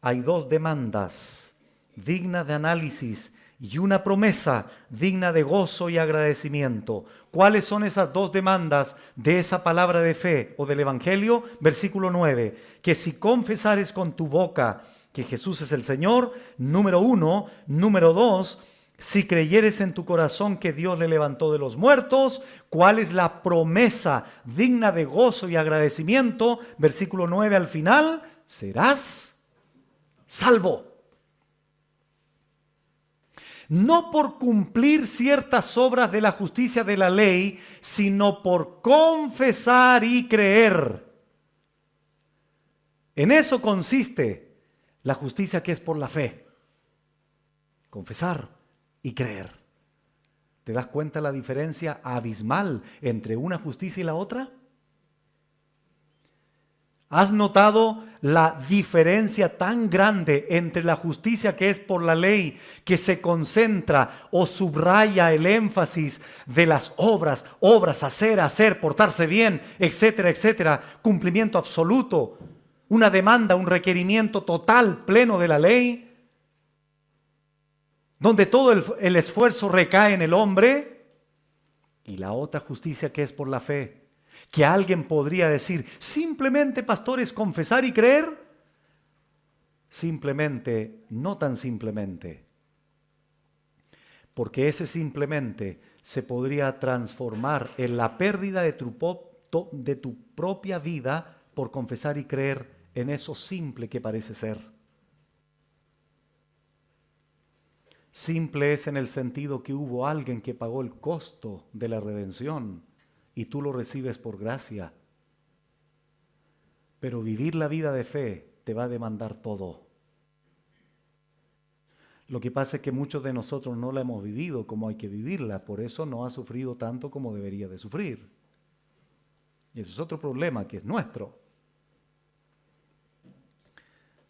hay dos demandas dignas de análisis y una promesa digna de gozo y agradecimiento. ¿Cuáles son esas dos demandas de esa palabra de fe o del Evangelio? Versículo 9, que si confesares con tu boca que Jesús es el Señor, número 1, número 2, si creyeres en tu corazón que Dios le levantó de los muertos. ¿Cuál es la promesa digna de gozo y agradecimiento? Versículo 9 al final, serás salvo. No por cumplir ciertas obras de la justicia de la ley, sino por confesar y creer. En eso consiste la justicia que es por la fe. Confesar y creer. ¿Te das cuenta la diferencia abismal entre una justicia y la otra? ¿Has notado la diferencia tan grande entre la justicia que es por la ley, que se concentra o subraya el énfasis de las obras, hacer, portarse bien, etcétera, etcétera, cumplimiento absoluto, una demanda, un requerimiento total, pleno de la ley, donde todo el esfuerzo recae en el hombre, y la otra justicia que es por la fe? Que alguien podría decir, simplemente, pastor, es confesar y creer. Simplemente, no tan simplemente. Porque ese simplemente se podría transformar en la pérdida de tu propia vida por confesar y creer en eso simple que parece ser. Simple es en el sentido que hubo alguien que pagó el costo de la redención y tú lo recibes por gracia. Pero vivir la vida de fe te va a demandar todo. Lo que pasa es que muchos de nosotros no la hemos vivido como hay que vivirla, por eso no ha sufrido tanto como debería de sufrir. Y ese es otro problema que es nuestro.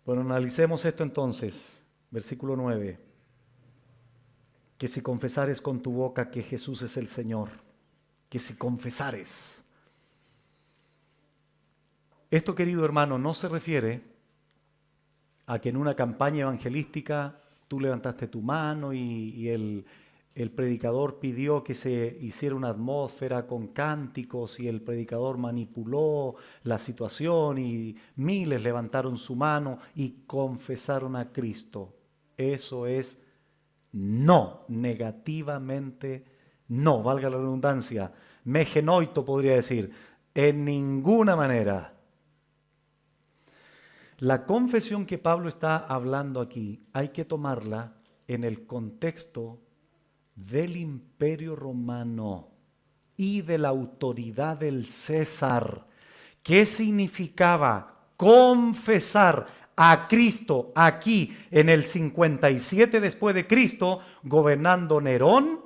Bueno, analicemos esto entonces, versículo 9. Que si confesares con tu boca que Jesús es el Señor, que si confesares. Esto, querido hermano, no se refiere a que en una campaña evangelística tú levantaste tu mano y el predicador pidió que se hiciera una atmósfera con cánticos y el predicador manipuló la situación y miles levantaron su mano y confesaron a Cristo. Eso es no, negativamente no, valga la redundancia, me genoito podría decir, en ninguna manera. La confesión que Pablo está hablando aquí hay que tomarla en el contexto del Imperio Romano y de la autoridad del César, ¿Qué significaba confesar a Cristo aquí en el 57 después de Cristo, gobernando Nerón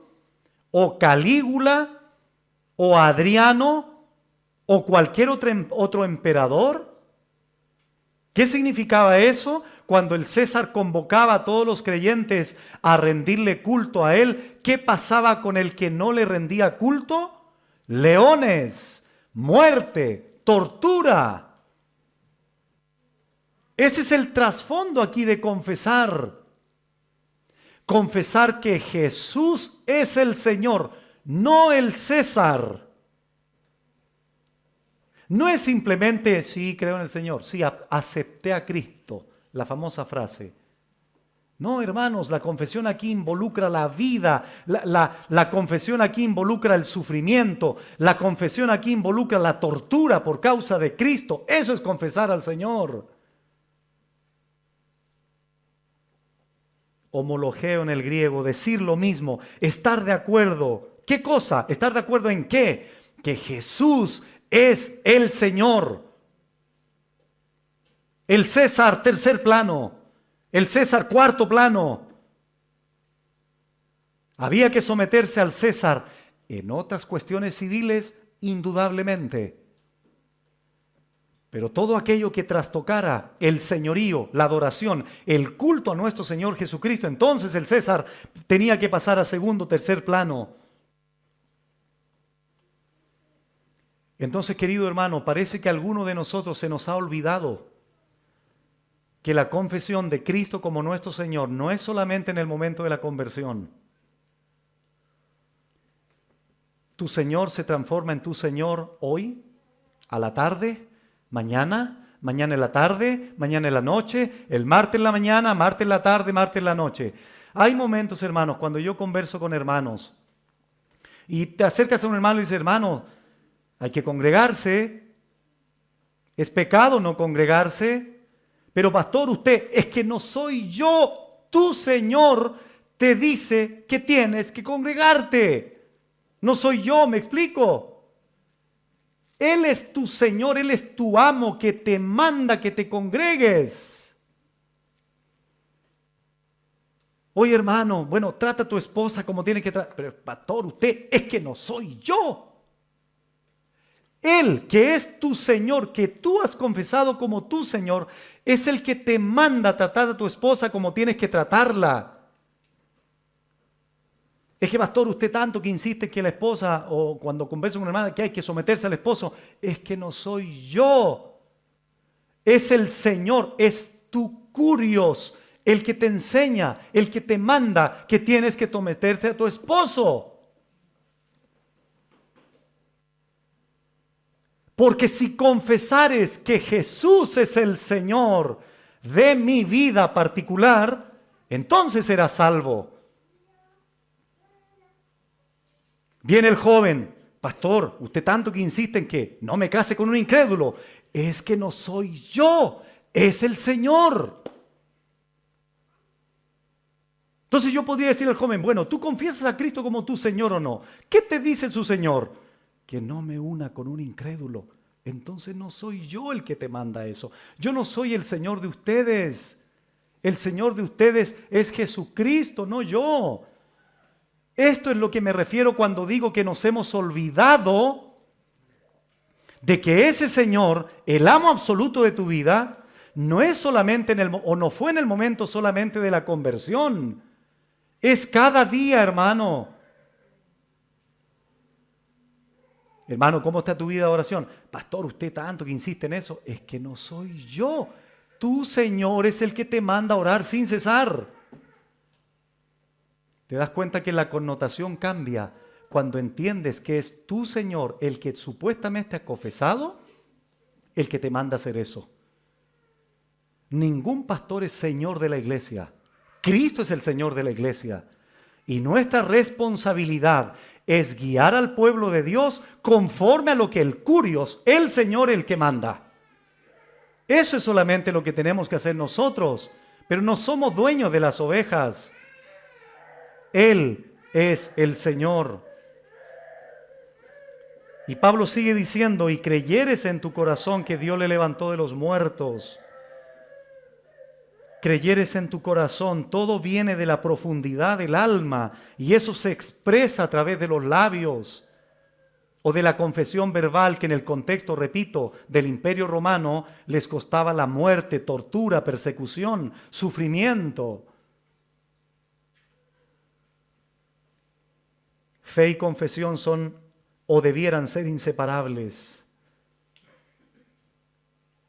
o Calígula o Adriano o cualquier otro emperador? ¿Qué significaba eso cuando el César convocaba a todos los creyentes a rendirle culto a él? ¿Qué pasaba con el que no le rendía culto? Leones, muerte, tortura. Ese es el trasfondo aquí de confesar. Confesar que Jesús es el Señor, no el César. No es simplemente, sí, creo en el Señor, sí, acepté a Cristo, la famosa frase. No, hermanos, la confesión aquí involucra la vida, la confesión aquí involucra el sufrimiento, la confesión aquí involucra la tortura por causa de Cristo. Eso es confesar al Señor. Homologeo en el griego, decir lo mismo, estar de acuerdo. ¿Qué cosa? ¿Estar de acuerdo en qué? Que Jesús es el Señor. El César, tercer plano. El César, cuarto plano. Había que someterse al César en otras cuestiones civiles, indudablemente. Pero todo aquello que trastocara el señorío, la adoración, el culto a nuestro Señor Jesucristo, entonces el César tenía que pasar a segundo, tercer plano. Entonces, querido hermano, parece que a alguno de nosotros se nos ha olvidado que la confesión de Cristo como nuestro Señor no es solamente en el momento de la conversión. Tu Señor se transforma en tu Señor hoy, a la tarde, mañana en la tarde, mañana en la noche, el martes en la mañana, martes en la tarde, martes en la noche. Hay momentos, hermanos, cuando yo converso con hermanos y te acercas a un hermano y dices, hermano, hay que congregarse, es pecado no congregarse, pero pastor, usted, es que no soy yo, tu Señor te dice que tienes que congregarte, no soy yo, ¿me explico? Él es tu Señor, Él es tu amo que te manda que te congregues. Oye hermano, bueno, trata a tu esposa como tiene que tratar, pero pastor, usted, es que no soy yo. Él, que es tu Señor, que tú has confesado como tu Señor, es el que te manda a tratar a tu esposa como tienes que tratarla. Es que, pastor, usted tanto que insiste que la esposa, o cuando conversa con una hermana, que hay que someterse al esposo, es que no soy yo. Es el Señor, es tu curios, el que te enseña, el que te manda que tienes que someterte a tu esposo. Porque si confesares que Jesús es el Señor de mi vida particular, entonces serás salvo. Viene el joven, pastor, usted tanto que insiste en que no me case con un incrédulo, es que no soy yo, es el Señor. Entonces yo podría decir al joven, bueno, ¿tú confiesas a Cristo como tu Señor o no? ¿Qué te dice su Señor? Que no me una con un incrédulo. Entonces no soy yo el que te manda eso. Yo no soy el Señor de ustedes. El Señor de ustedes es Jesucristo, no yo. Esto es lo que me refiero cuando digo que nos hemos olvidado de que ese Señor, el amo absoluto de tu vida, no es solamente o no fue en el momento solamente de la conversión. Es cada día, hermano. Hermano, ¿cómo está tu vida de oración? Pastor, usted tanto que insiste en eso. Es que no soy yo. Tu Señor es el que te manda a orar sin cesar. ¿Te das cuenta que la connotación cambia cuando entiendes que es tu Señor el que supuestamente ha confesado, el que te manda a hacer eso? Ningún pastor es Señor de la iglesia. Cristo es el Señor de la iglesia. Y nuestra responsabilidad es guiar al pueblo de Dios conforme a lo que el curios, el Señor, el que manda. Eso es solamente lo que tenemos que hacer nosotros. Pero no somos dueños de las ovejas. Él es el Señor. Y Pablo sigue diciendo, y creyeres en tu corazón que Dios le levantó de los muertos. Creyeres en tu corazón, todo viene de la profundidad del alma y eso se expresa a través de los labios o de la confesión verbal que en el contexto, repito, del Imperio Romano les costaba la muerte, tortura, persecución, sufrimiento. Fe y confesión son o debieran ser inseparables.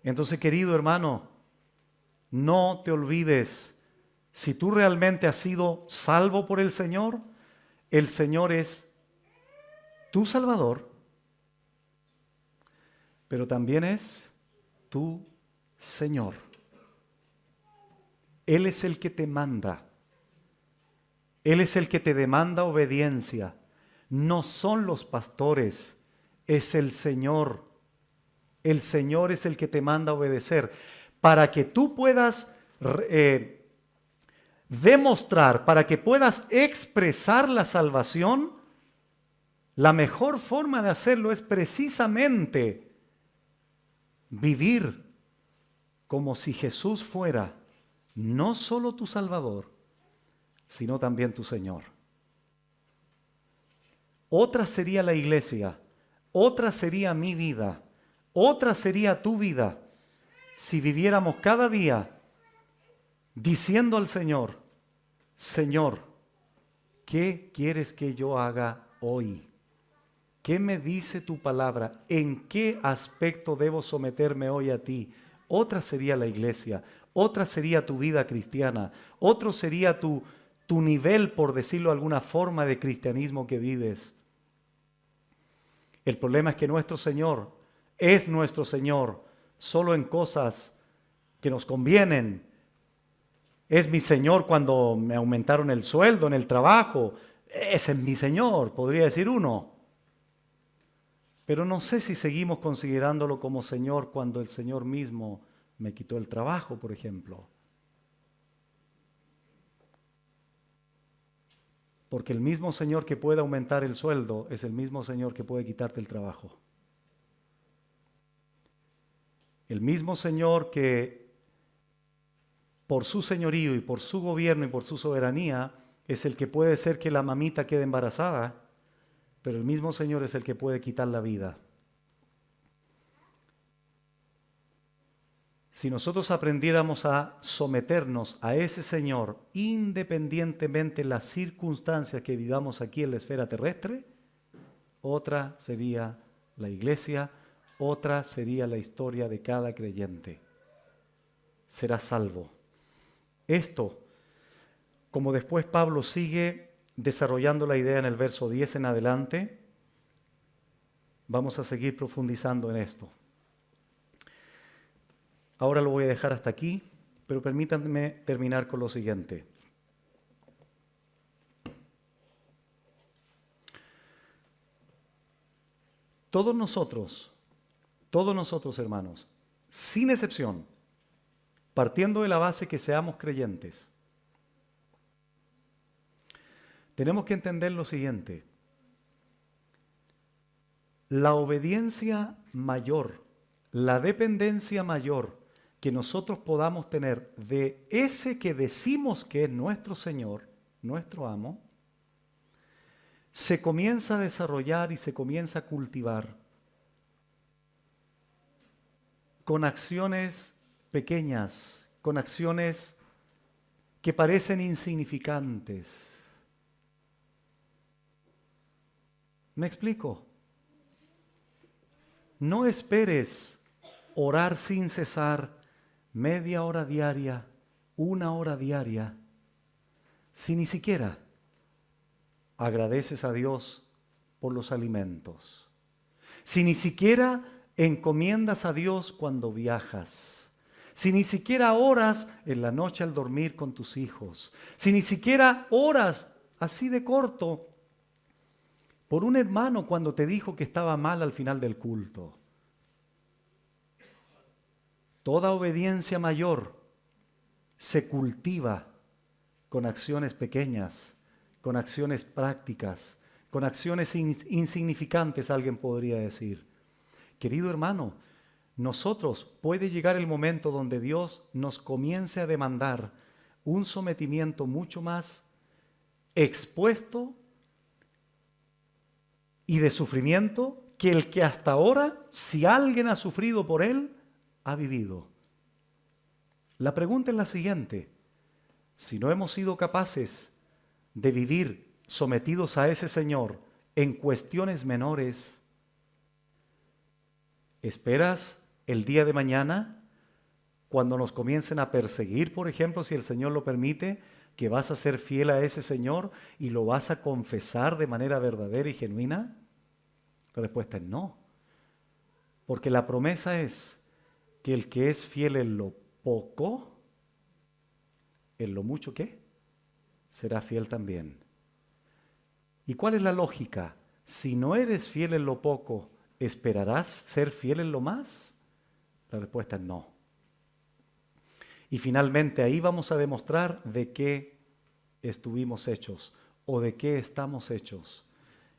Entonces, querido hermano, no te olvides, si tú realmente has sido salvo por el Señor es tu Salvador, pero también es tu Señor. Él es el que te manda. Él es el que te demanda obediencia. No son los pastores, es el Señor. El Señor es el que te manda obedecer. Para que tú puedas demostrar, para que puedas expresar la salvación, la mejor forma de hacerlo es precisamente vivir como si Jesús fuera no solo tu Salvador, sino también tu Señor. Otra sería la iglesia, otra sería mi vida, otra sería tu vida, si viviéramos cada día diciendo al Señor, Señor, ¿qué quieres que yo haga hoy? ¿Qué me dice tu palabra? ¿En qué aspecto debo someterme hoy a ti? Otra sería la iglesia, otra sería tu vida cristiana, otro sería tu nivel, por decirlo de alguna forma, de cristianismo que vives. El problema es que nuestro Señor es nuestro Señor solo en cosas que nos convienen. Es mi Señor cuando me aumentaron el sueldo en el trabajo. Ese es mi Señor, podría decir uno. Pero no sé si seguimos considerándolo como Señor cuando el Señor mismo me quitó el trabajo, por ejemplo. Porque el mismo Señor que puede aumentar el sueldo es el mismo Señor que puede quitarte el trabajo. El mismo Señor que por su señorío y por su gobierno y por su soberanía es el que puede hacer que la mamita quede embarazada, pero el mismo Señor es el que puede quitar la vida. Si nosotros aprendiéramos a someternos a ese Señor, independientemente de las circunstancias que vivamos aquí en la esfera terrestre, otra sería la iglesia, otra sería la historia de cada creyente. Será salvo. Esto, como después Pablo sigue desarrollando la idea en el verso 10 en adelante, vamos a seguir profundizando en esto. Ahora lo voy a dejar hasta aquí, pero permítanme terminar con lo siguiente. Todos nosotros, hermanos, sin excepción, partiendo de la base que seamos creyentes, tenemos que entender lo siguiente. La obediencia mayor, la dependencia mayor que nosotros podamos tener de ese que decimos que es nuestro Señor, nuestro amo, se comienza a desarrollar y se comienza a cultivar con acciones pequeñas, con acciones que parecen insignificantes. ¿Me explico? No esperes orar sin cesar media hora diaria, 1 hora diaria, si ni siquiera agradeces a Dios por los alimentos, si ni siquiera encomiendas a Dios cuando viajas, si ni siquiera oras en la noche al dormir con tus hijos, si ni siquiera oras así de corto por un hermano cuando te dijo que estaba mal al final del culto. Toda obediencia mayor se cultiva con acciones pequeñas, con acciones prácticas, con acciones insignificantes, alguien podría decir. Querido hermano, nosotros puede llegar el momento donde Dios nos comience a demandar un sometimiento mucho más expuesto y de sufrimiento que el que hasta ahora, si alguien ha sufrido por Él, ha vivido. La pregunta es la siguiente: si no hemos sido capaces de vivir sometidos a ese Señor en cuestiones menores, ¿esperas el día de mañana, cuando nos comiencen a perseguir, por ejemplo, si el Señor lo permite, que vas a ser fiel a ese Señor y lo vas a confesar de manera verdadera y genuina? La respuesta es no. Porque la promesa es que el que es fiel en lo poco, en lo mucho, ¿qué? Será fiel también. ¿Y cuál es la lógica? Si no eres fiel en lo poco, ¿esperarás ser fiel en lo más? La respuesta es no. Y finalmente ahí vamos a demostrar de qué estuvimos hechos o de qué estamos hechos.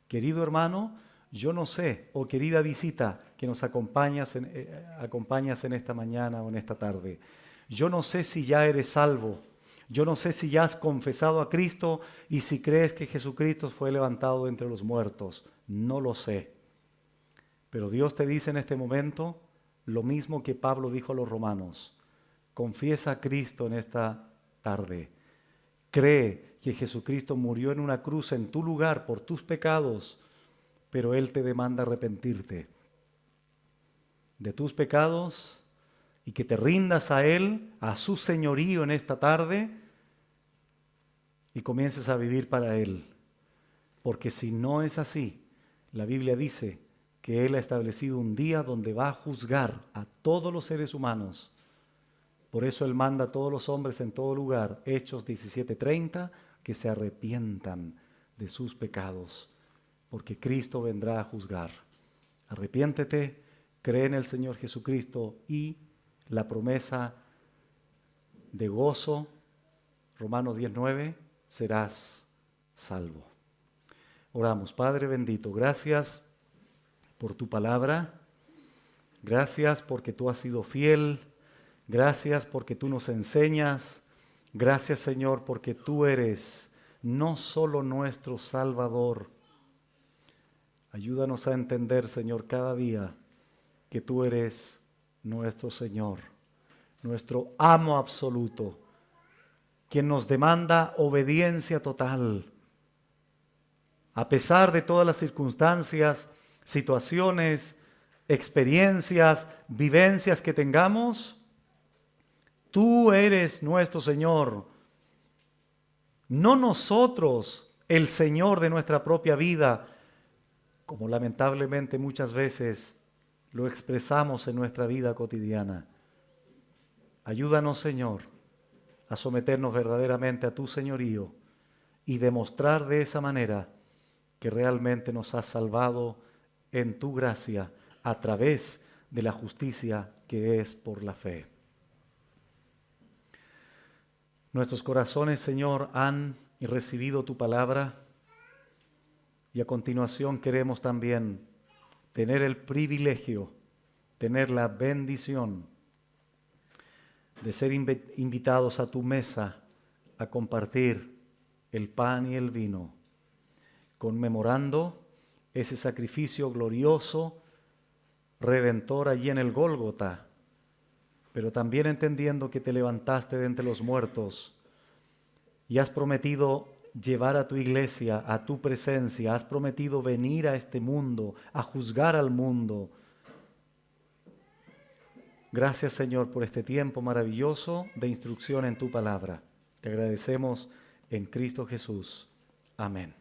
Querido hermano, yo no sé, o querida visita que nos acompañas en esta mañana o en esta tarde, yo no sé si ya eres salvo, yo no sé si ya has confesado a Cristo y si crees que Jesucristo fue levantado de entre los muertos, no lo sé. Pero Dios te dice en este momento lo mismo que Pablo dijo a los romanos: confiesa a Cristo en esta tarde, cree que Jesucristo murió en una cruz en tu lugar por tus pecados, pero Él te demanda arrepentirte de tus pecados y que te rindas a Él, a su señorío en esta tarde y comiences a vivir para Él. Porque si no es así, la Biblia dice que Él ha establecido un día donde va a juzgar a todos los seres humanos. Por eso Él manda a todos los hombres en todo lugar, Hechos 17:30, que se arrepientan de sus pecados, porque Cristo vendrá a juzgar. Arrepiéntete, cree en el Señor Jesucristo y la promesa de gozo, Romanos 10:9, serás salvo. Oramos. Padre bendito, gracias por tu palabra, gracias porque tú has sido fiel, gracias porque tú nos enseñas, gracias Señor porque tú eres no solo nuestro Salvador. Ayúdanos a entender, Señor, cada día que tú eres nuestro Señor, nuestro amo absoluto, quien nos demanda obediencia total. A pesar de todas las circunstancias, situaciones, experiencias, vivencias que tengamos, tú eres nuestro Señor. No nosotros, el Señor de nuestra propia vida, como lamentablemente muchas veces lo expresamos en nuestra vida cotidiana. Ayúdanos, Señor, a someternos verdaderamente a tu señorío y demostrar de esa manera que realmente nos has salvado en tu gracia a través de la justicia que es por la fe. Nuestros corazones, Señor, han recibido tu palabra y a continuación queremos también tener el privilegio, tener la bendición de ser invitados a tu mesa a compartir el pan y el vino, conmemorando ese sacrificio glorioso, redentor allí en el Gólgota, pero también entendiendo que te levantaste de entre los muertos y has prometido llevar a tu iglesia, a tu presencia, has prometido venir a este mundo, a juzgar al mundo. Gracias, Señor, por este tiempo maravilloso de instrucción en tu palabra. Te agradecemos en Cristo Jesús. Amén.